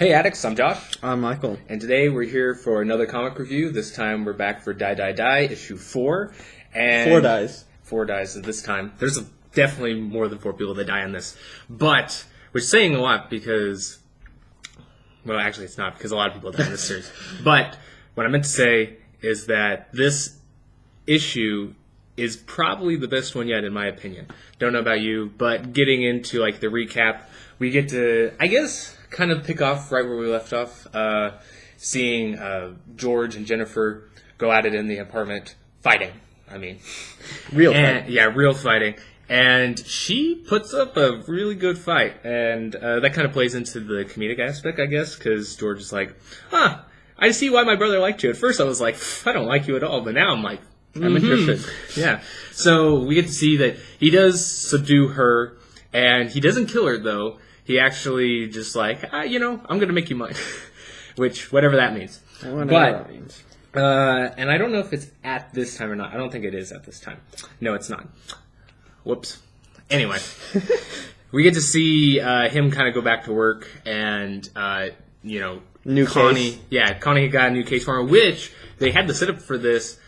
Hey Addicts, I'm Josh. I'm Michael. And today we're here for another comic review. This time we're back for Die, issue 4. And 4 dies. 4 dies this time. There's definitely more than 4 people that die in this. But we're saying a lot because... Well, actually it's not, because a lot of people die in this series. But what I meant to say is that this issue is probably the best one yet, in my opinion. Don't know about you, but getting into like the recap, we get to, I guess, kind of pick off right where we left off, seeing George and Jennifer go at it in the apartment, fighting. I mean, real fighting. Yeah, real fighting. And she puts up a really good fight, and that kind of plays into the comedic aspect, I guess, because George is like, I see why my brother liked you. At first I was like, I don't like you at all, but now I'm like, I'm interested. Yeah. So we get to see that he does subdue her, and he doesn't kill her, though. He actually just like, I'm going to make you mine. Which, whatever that means. That means. And I don't know if it's at this time or not. I don't think it is at this time. No, it's not. Whoops. Anyway. We get to see him kind of go back to work, and, New Connie. case. Yeah, Connie got a new case for him, which they had the setup for this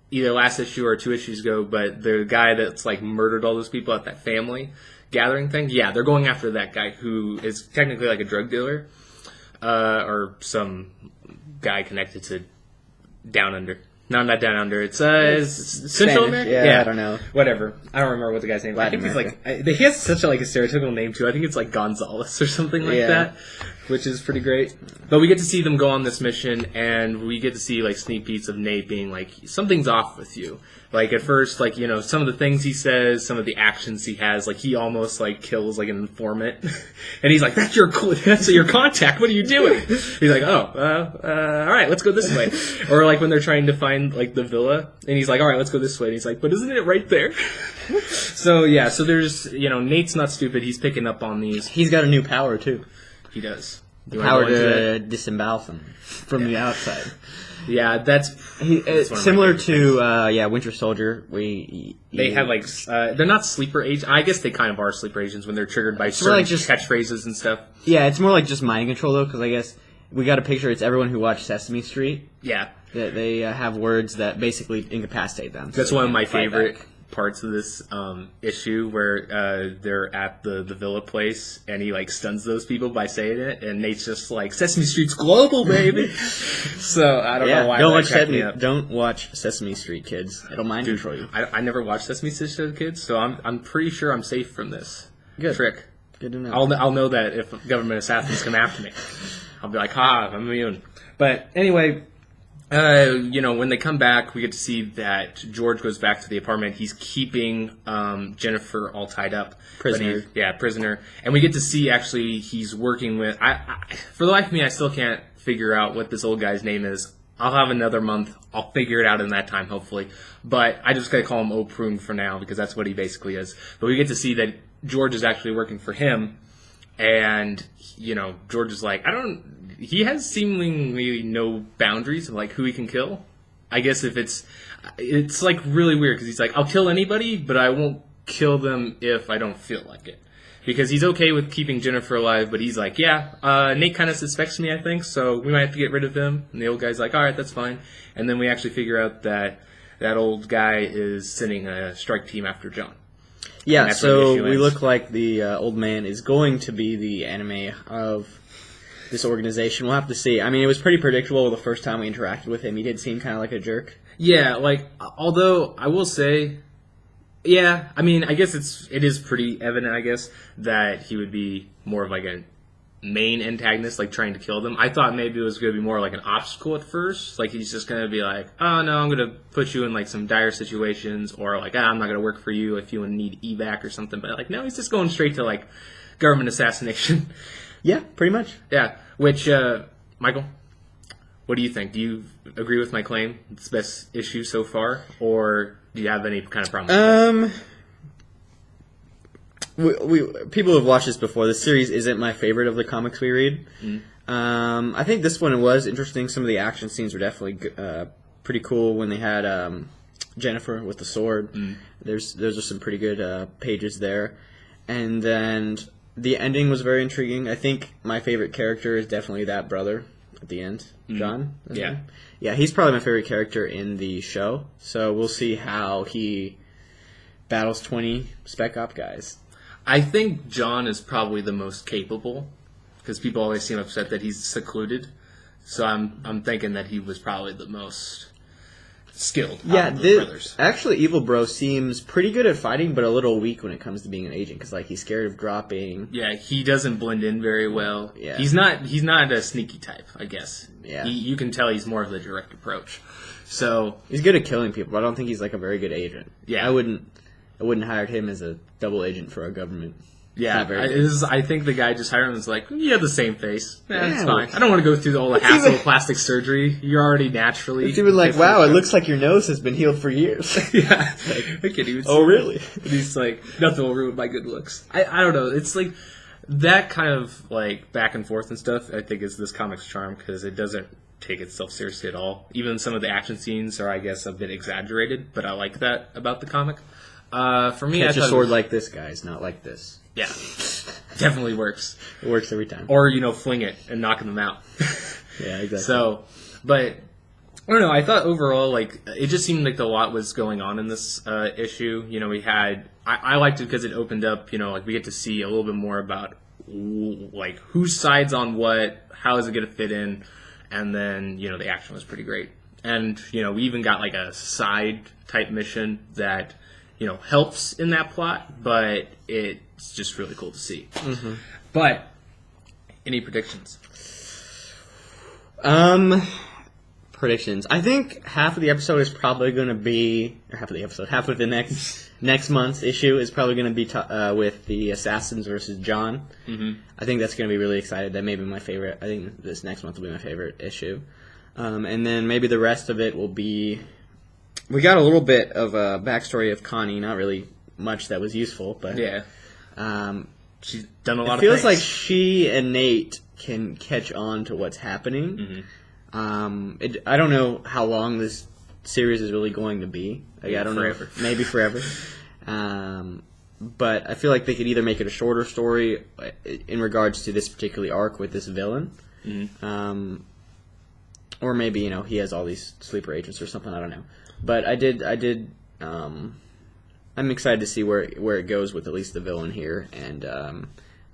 either last issue or 2 issues ago, but the guy that's like murdered all those people at that family gathering thing, yeah, they're going after that guy who is technically like a drug dealer, or some guy connected to Down Under. No, not Down Under. It's Central America? Yeah, I don't know. Whatever. I don't remember what the guy's name is. I think he's like, he has such a stereotypical name too. I think it's like Gonzalez or something like that, which is pretty great. But we get to see them go on this mission, and we get to see like sneak peeks of Nate being like, something's off with you. Like at first, like, some of the things he says, some of the actions he has, like he almost like kills like an informant, and he's like, that's your contact. What are you doing? He's like, all right, let's go this way. Or like when they're trying to find like the villa, and he's like, all right, let's go this way. And he's like, but isn't it right there? So there's Nate's not stupid. He's picking up on these. He's got a new power too. He does. The power to disembowel them from the outside. Yeah, that's similar to Winter Soldier. They have like they're not sleeper agents. I guess they kind of are sleeper agents when they're triggered by certain catchphrases and stuff. Yeah, it's more like just mind control though, because I guess we got a picture. It's everyone who watched Sesame Street. Yeah, they have words that basically incapacitate them. That's one of my favorite parts of this issue, where they're at the villa place, and he like stuns those people by saying it, and Nate's just like, Sesame Street's global, baby. So I don't know why. Don't watch Sesame Street, kids. It'll mind control you. I never watched Sesame Street as a kid, so I'm pretty sure I'm safe from this trick. Good to know. I'll know that if government assassins come after me, I'll be like, I'm immune. But anyway. When they come back, we get to see that George goes back to the apartment. He's keeping Jennifer all tied up. Prisoner. Prisoner. And we get to see, actually, he's working with... for the life of me, I still can't figure out what this old guy's name is. I'll have another month. I'll figure it out in that time, hopefully. But I just gotta call him O Prune for now, because that's what he basically is. But we get to see that George is actually working for him. And, George is like, he has seemingly no boundaries of like who he can kill. I guess if it's like really weird, because he's like, I'll kill anybody, but I won't kill them if I don't feel like it. Because he's okay with keeping Jennifer alive, but he's like, Nate kind of suspects me, I think, so we might have to get rid of him. And the old guy's like, all right, that's fine. And then we actually figure out that old guy is sending a strike team after John. Yeah, so we look like the old man is going to be the enemy of this organization. We'll have to see. I mean, it was pretty predictable the first time we interacted with him. He did seem kind of like a jerk. Yeah, although I will say, I mean, I guess it is pretty evident, I guess, that he would be more of like a main antagonist, like trying to kill them. I thought maybe it was going to be more like an obstacle at first. Like he's just going to be like, oh no, I'm going to put you in like some dire situations, or like, I'm not going to work for you if you need evac or something. But like, no, he's just going straight to like government assassination. Yeah, pretty much. Yeah, which, Michael, what do you think? Do you agree with my claim? It's the best issue so far, or do you have any kind of problem with it? People who have watched this before. This series isn't my favorite of the comics we read. I think this one was interesting. Some of the action scenes were definitely pretty cool when they had Jennifer with the sword. There's some pretty good pages there. And then The ending was very intriguing. I think my favorite character is definitely that brother at the end, John. Yeah. Yeah, he's probably my favorite character in the show. So we'll see how he battles 20 Spec Op guys. I think John is probably the most capable because people always seem upset that he's secluded. So I'm thinking that he was probably the most skilled. Yeah, out of the brothers. Actually, Evil Bro seems pretty good at fighting, but a little weak when it comes to being an agent because like he's scared of dropping. Yeah, he doesn't blend in very well. Yeah. He's not a sneaky type, I guess. Yeah, you can tell he's more of the direct approach. So he's good at killing people, but I don't think he's like a very good agent. Yeah, I wouldn't hire him as a double agent for our government. Yeah, I think the guy just hired him and was like, you have the same face. It's fine. I don't want to go through all the hassle of plastic surgery. You're already naturally... It's even like, wow, it looks like your nose has been healed for years. Yeah. Oh, really? And he's like, nothing will ruin my good looks. I don't know. It's like, that kind of like back and forth and stuff, I think is this comic's charm because it doesn't take itself seriously at all. Even some of the action scenes are, I guess, a bit exaggerated, but I like that about the comic. For me, catch a sword like this, guys, not like this. Yeah, definitely works. It works every time. Or, fling it and knocking them out. Yeah, exactly. So, but, I don't know, I thought overall, like, it just seemed like a lot was going on in this issue. We had, I liked it because it opened up, like, we get to see a little bit more about, like, who sides on what, how is it going to fit in, and then, the action was pretty great. And, we even got, like, a side-type mission that... helps in that plot, but it's just really cool to see. Mm-hmm. But, any predictions? Predictions. I think half of the episode is probably going to be, or half of the next month's issue is probably going to be with the Assassins versus John. Mm-hmm. I think that's going to be really excited. That may be my favorite. I think this next month will be my favorite issue. And then maybe the rest of it will be... We got a little bit of a backstory of Connie, not really much that was useful, but yeah, she's done a lot of things. It feels like she and Nate can catch on to what's happening. Mm-hmm. I don't know how long this series is really going to be. Like, I don't know, maybe forever. But I feel like they could either make it a shorter story in regards to this particular arc with this villain, or maybe he has all these sleeper agents or something. I don't know. But I'm excited to see where it goes with at least the villain here, and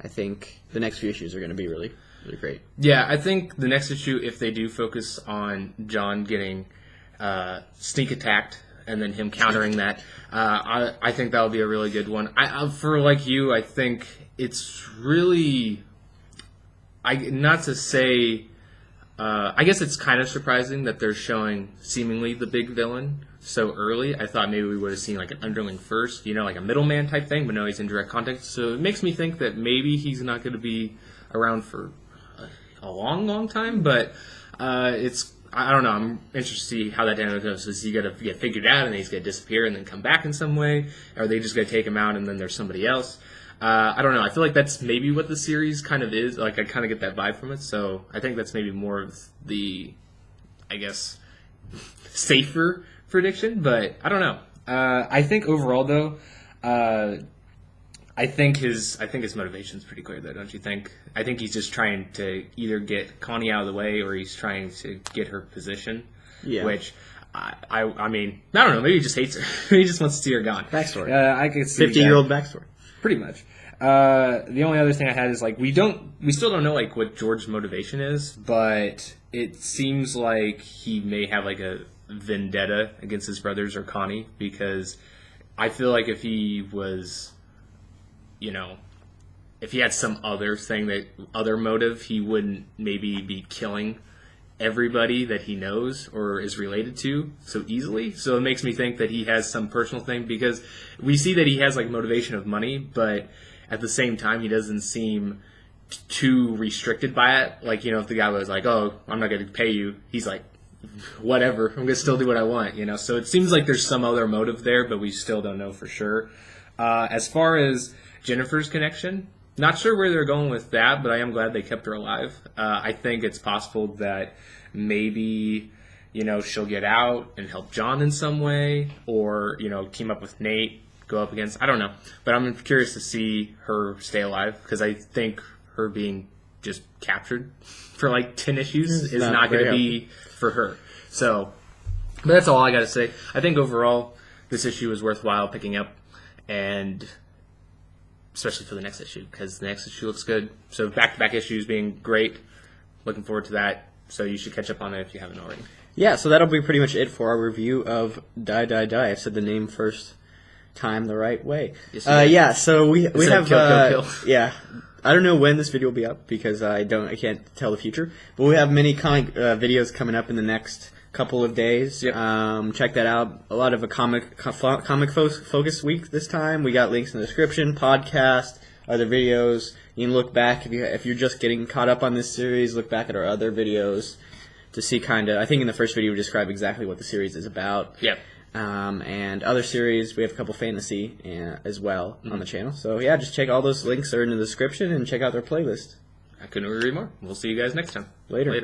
I think the next few issues are going to be really, really great. Yeah, I think the next issue, if they do focus on John getting sneak attacked and then him countering that, I think that'll be a really good one. For like you, I think it's really, not to say. I guess it's kind of surprising that they're showing seemingly the big villain so early. I thought maybe we would have seen like an underling first, like a middleman type thing, but no, he's in direct contact. So it makes me think that maybe he's not going to be around for a long, long time. But I don't know. I'm interested to see how that dynamic goes. Is he going to get figured out and he's going to disappear and then come back in some way? Or are they just going to take him out and then there's somebody else? I don't know. I feel like that's maybe what the series kind of is. Like, I kind of get that vibe from it. So I think that's maybe more of the, I guess, safer prediction. But I don't know. I think overall, though, I think his motivation's pretty clear, though, don't you think? I think he's just trying to either get Connie out of the way or he's trying to get her position. Yeah. Which... I mean, I don't know. Maybe he just hates her. Maybe he just wants to see her gone. Backstory. I could see 50-year-old backstory. Pretty much. The only other thing I had is like we still don't know like what George's motivation is, but it seems like he may have like a vendetta against his brothers or Connie because I feel like if he was, if he had some other thing other motive, he wouldn't maybe be killing everybody that he knows or is related to so easily. So it makes me think that he has some personal thing because we see that he has like motivation of money, but at the same time he doesn't seem too restricted by it. Like, if the guy was like, oh, I'm not going to pay you, he's like, whatever, I'm going to still do what I want, So it seems like there's some other motive there, but we still don't know for sure. As far as Jennifer's connection, not sure where they're going with that, but I am glad they kept her alive. I think it's possible that maybe, she'll get out and help John in some way, or, team up with Nate, go up against. I don't know. But I'm curious to see her stay alive because I think her being just captured for like 10 issues is not going to be for her. So, but that's all I got to say. I think overall this issue is worthwhile picking up, and especially for the next issue because the next issue looks good. So back-to-back issues being great. Looking forward to that. So you should catch up on it if you haven't already. Yeah, so that'll be pretty much it for our review of Die. I said the name first time the right way. Yes, so we have kill. Yeah. I don't know when this video will be up because I can't tell the future. But we have many comic videos coming up in the next couple of days. Yep. Check that out. A lot of a comic focus week this time. We got links in the description, podcast, other videos. You can look back if you're just getting caught up on this series. Look back at our other videos to see I think in the first video we describe exactly what the series is about. Yep. And other series, we have a couple fantasy as well on the channel. So yeah, just check all those links are in the description and check out their playlist. I couldn't agree more. We'll see you guys next time. Later.